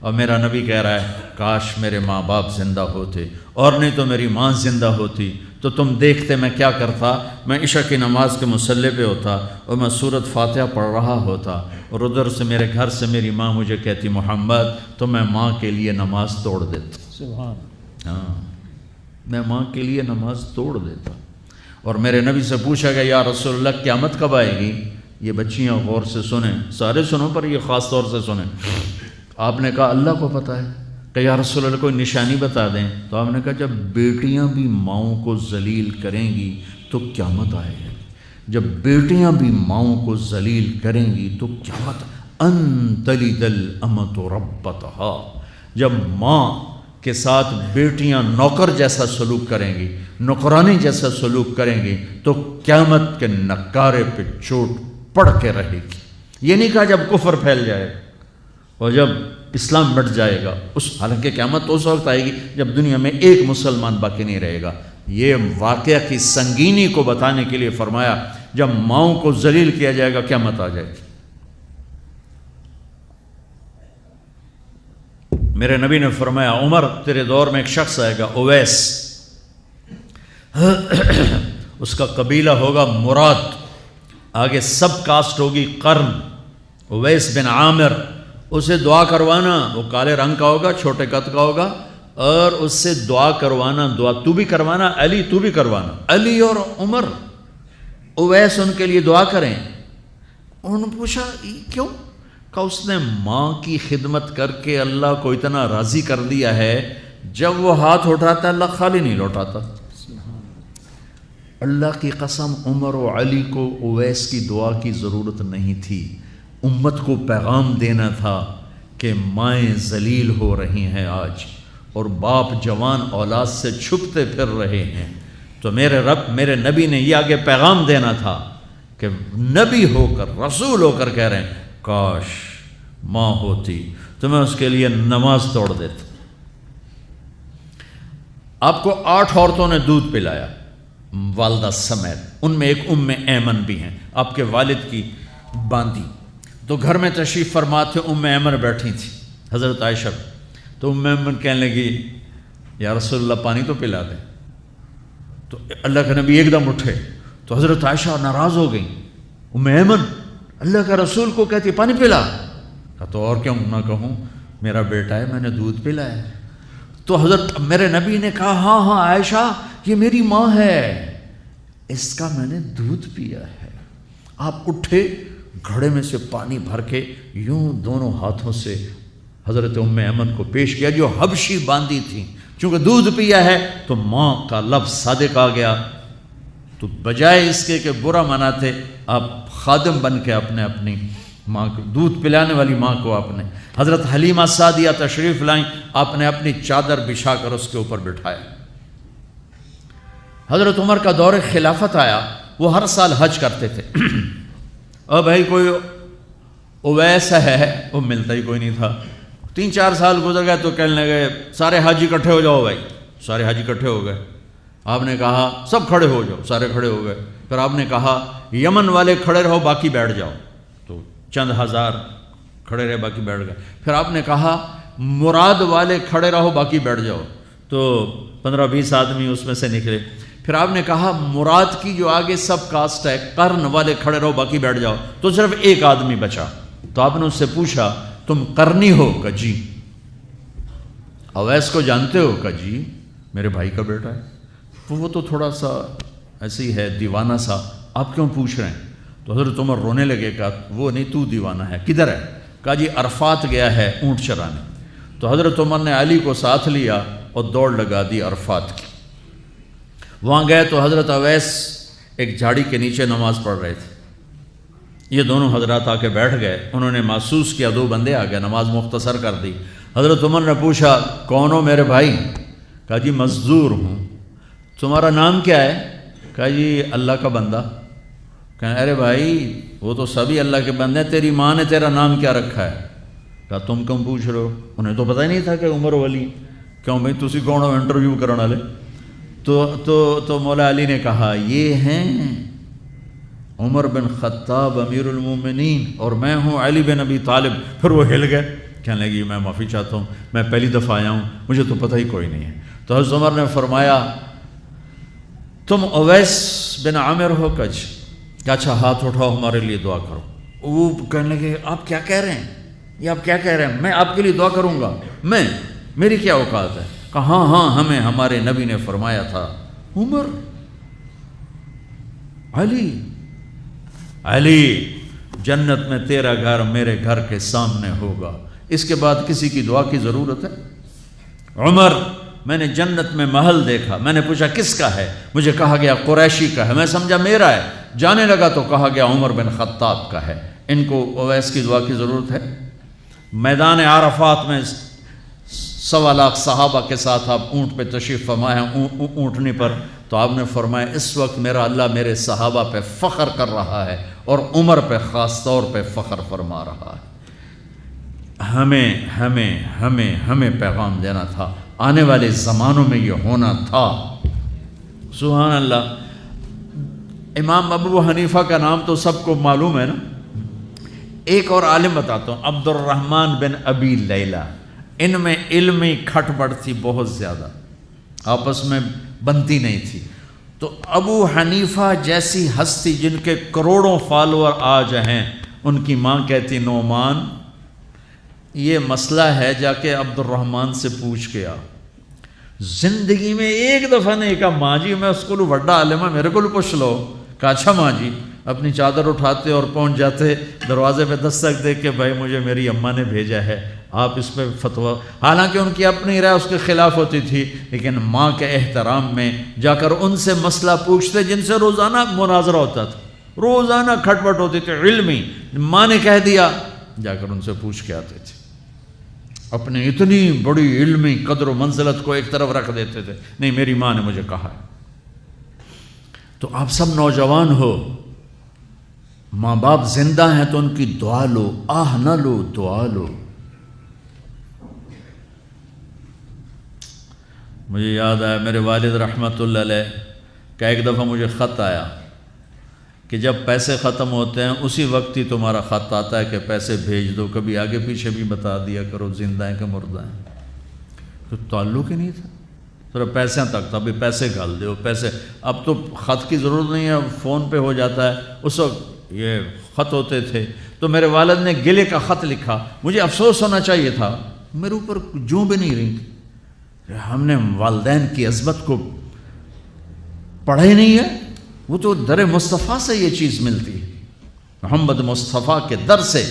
اور میرا نبی کہہ رہا ہے کاش میرے ماں باپ زندہ ہوتے، اور نہیں تو میری ماں زندہ ہوتی تو تم دیکھتے میں کیا کرتا، میں عشاء کی نماز کے مصلی پہ ہوتا اور میں سورۃ فاتحہ پڑھ رہا ہوتا، اور ادھر سے میرے گھر سے میری ماں مجھے کہتی محمد، تو میں ماں کے لیے نماز توڑ دیتا۔ سبحان۔ ہاں، میں ماں کے لیے نماز توڑ دیتا۔ اور میرے نبی سے پوچھا گیا یا رسول اللہ قیامت کب آئے گی؟ یہ بچیاں غور سے سنیں، سارے سنو پر یہ خاص طور سے سنیں۔ آپ نے کہا اللہ کو پتہ ہے، کہ یا رسول اللہ کوئی نشانی بتا دیں۔ تو آپ نے کہا جب بیٹیاں بھی ماؤں کو ذلیل کریں گی تو قیامت آئے گی، جب بیٹیاں بھی ماؤں کو ذلیل کریں گی تو قیامت، ان تلد الامۃ ربتہا، جب ماں کے ساتھ بیٹیاں نوکر جیسا سلوک کریں گی، نوکرانی جیسا سلوک کریں گی تو قیامت کے نکارے پہ چوٹ پڑ کے رہے گی۔ یہ نہیں کہا جب کفر پھیل جائے اور جب اسلام مٹ جائے گا، حالانکہ قیامت تو اس وقت آئے گی جب دنیا میں ایک مسلمان باقی نہیں رہے گا۔ یہ واقعہ کی سنگینی کو بتانے کے لیے فرمایا جب ماؤں کو ذلیل کیا جائے گا قیامت آ جائے گی۔ میرے نبی نے فرمایا عمر تیرے دور میں ایک شخص آئے گا اویس، اس کا قبیلہ ہوگا مراد، آگے سب کاسٹ ہوگی قرن، اویس بن عامر، اسے دعا کروانا، وہ کالے رنگ کا ہوگا، چھوٹے قد کا ہوگا، اور اس سے دعا کروانا، دعا تو بھی کروانا، علی تو بھی کروانا، علی اور عمر اویس ان کے لیے دعا کریں۔ انہوں نے پوچھا کیوں؟ کہ اس نے ماں کی خدمت کر کے اللہ کو اتنا راضی کر دیا ہے، جب وہ ہاتھ اٹھاتا اللہ خالی نہیں لوٹاتا۔ اللہ کی قسم عمر و علی کو اویس کی دعا کی ضرورت نہیں تھی، امت کو پیغام دینا تھا کہ مائیں ذلیل ہو رہی ہیں آج، اور باپ جوان اولاد سے چھپتے پھر رہے ہیں، تو میرے رب میرے نبی نے یہ آگے پیغام دینا تھا کہ نبی ہو کر رسول ہو کر کہہ رہے ہیں کاش ماں ہوتی تو میں اس کے لیے نماز توڑ دیتا۔ آپ کو 8 عورتوں نے دودھ پلایا والدہ سمیت، ان میں ایک ایمن بھی ہیں، آپ کے والد کی باندی۔ تو گھر میں تشریف فرما تھے، ایمن بیٹھی تھی حضرت عائشہ، تو ایمن کہنے لگی یا رسول اللہ پانی تو پلا دیں۔ تو اللہ کے نبی ایک دم اٹھے تو حضرت عائشہ ناراض ہو گئی، ایمن اللہ کا رسول کو کہتی پانی پلا، کہا تو اور کیوں نہ کہوں، میرا بیٹا ہے میں نے دودھ پلایا ہے۔ تو حضرت میرے نبی نے کہا ہاں ہاں عائشہ یہ میری ماں ہے، اس کا میں نے دودھ پیا ہے۔ آپ اٹھے، گھڑے میں سے پانی بھر کے یوں دونوں ہاتھوں سے حضرت ایمن کو پیش کیا جو حبشی باندی تھی، چونکہ دودھ پیا ہے تو ماں کا لفظ صادق آ گیا، تو بجائے اس کے کہ برا مناتے آپ خادم بن کے اپنی ماں کو دودھ پلانے والی ماں کو آپ نے، حضرت حلیمہ سعدیہ تشریف لائیں، آپ نے اپنی چادر بچھا کر اس کے اوپر بٹھایا۔ حضرت عمر کا دور خلافت آیا، وہ ہر سال حج کرتے تھے، اور بھائی کوئی اویس ہے وہ ملتا ہی کوئی نہیں تھا۔ 3-4 سال گزر گئے تو کہنے لگے سارے حج اکٹھے ہو جاؤ بھائی، سارے حج اکٹھے ہو گئے۔ آپ نے کہا سب کھڑے ہو جاؤ، سارے کھڑے ہو گئے۔ پھر آپ نے کہا یمن والے کھڑے رہو باقی بیٹھ جاؤ، تو چند ہزار کھڑے رہے باقی بیٹھ گئے۔ پھر آپ نے کہا مراد والے کھڑے رہو باقی بیٹھ جاؤ، تو 15-20 آدمی اس میں سے نکلے۔ پھر آپ نے کہا مراد کی جو آگے سب کاسٹ ہے قرن والے کھڑے رہو باقی بیٹھ جاؤ، تو صرف ایک آدمی بچا۔ تو آپ نے اس سے پوچھا تم قرنی ہو؟ کہ جی۔ اویس کو جانتے ہو؟ کہ جی میرے بھائی کا بیٹا ہے۔ وہ تو تھوڑا سا ایسے ہی ہے دیوانہ سا، آپ کیوں پوچھ رہے ہیں؟ تو حضرت عمر رونے لگے، کہا وہ نہیں تو دیوانہ ہے، کدھر ہے؟ کہا جی عرفات گیا ہے اونٹ چرانے۔ تو حضرت عمر نے علی کو ساتھ لیا اور دوڑ لگا دی عرفات کی۔ وہاں گئے تو حضرت اویس ایک جھاڑی کے نیچے نماز پڑھ رہے تھے، یہ دونوں حضرات آ کے بیٹھ گئے، انہوں نے محسوس کیا 2 بندے آ گئے، نماز مختصر کر دی۔ حضرت عمر نے پوچھا کون ہو میرے بھائی؟ کہا جی مزدور ہوں۔ تمہارا نام کیا ہے؟ کہا جی اللہ کا بندہ۔ کہا ارے بھائی وہ تو سبھی اللہ کے بندے ہیں، تیری ماں نے تیرا نام کیا رکھا ہے؟ کہا تم کیوں پوچھ رہے ہو؟ انہیں تو پتہ ہی نہیں تھا کہ عمر ولی۔ کیوں بھائی تسی کون ہو انٹرویو کرنے والے؟ تو مولا علی نے کہا یہ ہیں عمر بن خطاب امیر المومنین اور میں ہوں علی بن ابی طالب۔ پھر وہ ہل گئے، کہنے لگی میں معافی چاہتا ہوں، میں پہلی دفعہ آیا ہوں، مجھے تو پتہ ہی کوئی نہیں ہے۔ تو حضرت عمر نے فرمایا تم اویس بن عامر ہو؟ کہ اچھا ہاتھ اٹھاؤ ہمارے لیے دعا کرو۔ وہ کہنے لگے آپ کیا کہہ رہے ہیں، یہ آپ کیا کہہ رہے ہیں، میں آپ کے لیے دعا کروں گا، میری کیا اوقات ہے؟ کہا ہاں ہمیں ہمارے نبی نے فرمایا تھا عمر علی جنت میں تیرا گھر میرے گھر کے سامنے ہوگا، اس کے بعد کسی کی دعا کی ضرورت ہے؟ عمر میں نے جنت میں محل دیکھا، میں نے پوچھا کس کا ہے، مجھے کہا گیا قریشی کا ہے، میں سمجھا میرا ہے، جانے لگا تو کہا گیا عمر بن خطاب کا ہے، ان کو اویس کی دعا کی ضرورت ہے؟ میدان عرفات میں 1.25 لاکھ صحابہ کے ساتھ آپ اونٹ پہ تشریف فرما ہیں، اونٹنی پر، تو آپ نے فرمایا اس وقت میرا اللہ میرے صحابہ پہ فخر کر رہا ہے اور عمر پہ خاص طور پہ فخر فرما رہا ہے۔ ہمیں پیغام دینا تھا، آنے والے زمانوں میں یہ ہونا تھا۔ سبحان اللہ۔ امام ابو حنیفہ کا نام تو سب کو معلوم ہے نا، ایک اور عالم بتاتا ہوں، عبد الرحمن بن ابی لیلہ، ان میں علمی کھٹ بڑھ تھی بہت زیادہ، آپس میں بنتی نہیں تھی۔ تو ابو حنیفہ جیسی ہستی جن کے کروڑوں فالوور آج ہیں، ان کی ماں کہتی نعمان یہ مسئلہ ہے، جا کے عبد الرحمن سے پوچھ کے آ۔ زندگی میں ایک دفعہ نہیں کہا ماں جی میں اس کو بڑا عالم ہے میرے کو پوچھ لو، کہا اچھا ماں جی، اپنی چادر اٹھاتے اور پہنچ جاتے دروازے پہ دستک دے کے بھائی مجھے میری اماں نے بھیجا ہے، آپ اس پہ فتویٰ، حالانکہ ان کی اپنی رائے اس کے خلاف ہوتی تھی، لیکن ماں کے احترام میں جا کر ان سے مسئلہ پوچھتے جن سے روزانہ مناظرہ ہوتا تھا، روزانہ کھٹ پٹ ہوتی تھی علمی، ماں نے کہہ دیا جا کر ان سے پوچھ کے آتے تھے، اپنی اتنی بڑی علمی قدر و منزلت کو ایک طرف رکھ دیتے تھے، نہیں میری ماں نے مجھے کہا ہے۔ تو آپ سب نوجوان ہو، ماں باپ زندہ ہیں تو ان کی دعا لو، آہ نہ لو، دعا لو۔ مجھے یاد آیا میرے والد رحمۃ اللہ علیہ کا ایک دفعہ مجھے خط آیا کہ جب پیسے ختم ہوتے ہیں اسی وقت ہی تمہارا خط آتا ہے کہ پیسے بھیج دو، کبھی آگے پیچھے بھی بتا دیا کرو زندہ ہیں کہ مردہ ہیں۔ تو تعلق ہی نہیں تھا، صرف پیسوں تک تھا، ابھی پیسے گھال دو پیسے، اب تو خط کی ضرورت نہیں ہے، فون پہ ہو جاتا ہے، اس وقت یہ خط ہوتے تھے۔ تو میرے والد نے گلے کا خط لکھا، مجھے افسوس ہونا چاہیے تھا، میرے اوپر جوں بھی نہیں رہی، ہم نے والدین کی عظمت کو پڑھا ہی نہیں ہے، وہ تو در مصطفیٰ سے یہ چیز ملتی ہے، محمد مصطفیٰ کے در سے